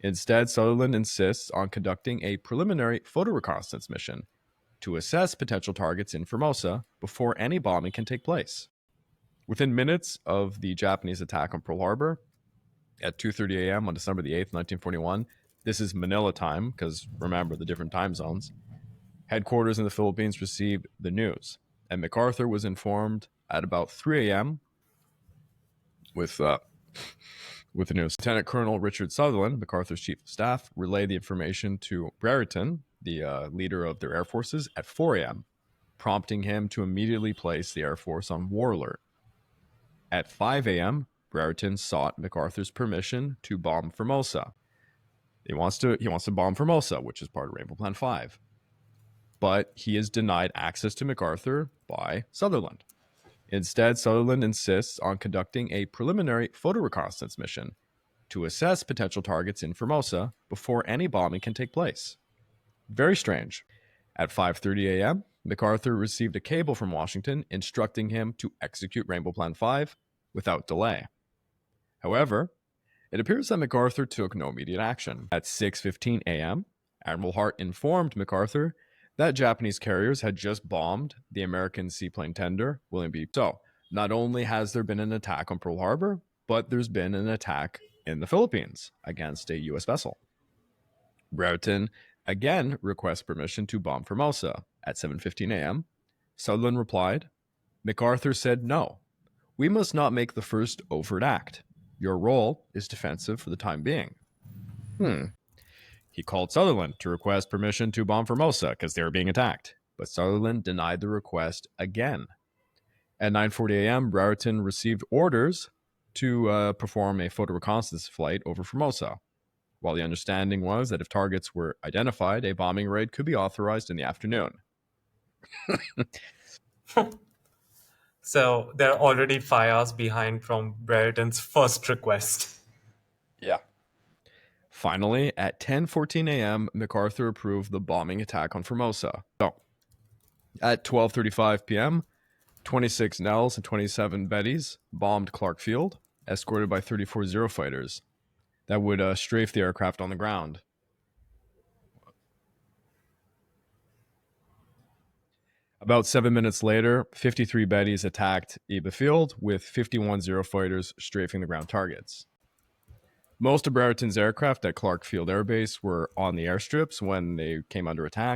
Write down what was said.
Instead, Sutherland insists on conducting a preliminary photo reconnaissance mission to assess potential targets in Formosa before any bombing can take place. Within minutes of the Japanese attack on Pearl Harbor at 2:30 a.m. on December the 8th, 1941, this is Manila time because remember the different time zones, headquarters in the Philippines received the news, and MacArthur was informed at about 3 a.m. with the news. Lieutenant Colonel Richard Sutherland, MacArthur's chief of staff, relayed the information to Brereton, the leader of their air forces, at 4 a.m., prompting him to immediately place the Air Force on war alert. At 5 a.m., Brereton sought MacArthur's permission to bomb Formosa. He wants to bomb Formosa, which is part of Rainbow Plan 5. But he is denied access to MacArthur by Sutherland. Instead, Sutherland insists on conducting a preliminary photo reconnaissance mission to assess potential targets in Formosa before any bombing can take place. Very strange. At 5:30 a.m., MacArthur received a cable from Washington instructing him to execute Rainbow Plan 5 without delay. However, it appears that MacArthur took no immediate action. At 6:15 a.m., Admiral Hart informed MacArthur that Japanese carriers had just bombed the American seaplane tender William B. So, not only has there been an attack on Pearl Harbor, but there's been an attack in the Philippines against a U.S. vessel. Brereton again requests permission to bomb Formosa. At 7:15 a.m., Sutherland replied, "MacArthur said no. We must not make the first overt act. Your role is defensive for the time being." He called Sutherland to request permission to bomb Formosa because they were being attacked, but Sutherland denied the request again. At 9:40 a.m., Brereton received orders to perform a photo reconnaissance flight over Formosa, while the understanding was that if targets were identified, a bombing raid could be authorized in the afternoon. So they're already 5 hours behind from Brereton's first request. Yeah. Finally, at 10:14 a.m., MacArthur approved the bombing attack on Formosa. So, at 12:35 p.m., 26 Nells and 27 Bettys bombed Clark Field, escorted by 34 Zero fighters that would strafe the aircraft on the ground. About 7 minutes later, 53 Bettys attacked Iba Field, with 51 Zero fighters strafing the ground targets. Most of Brereton's aircraft at Clark Field Air Base were on the airstrips when they came under attack,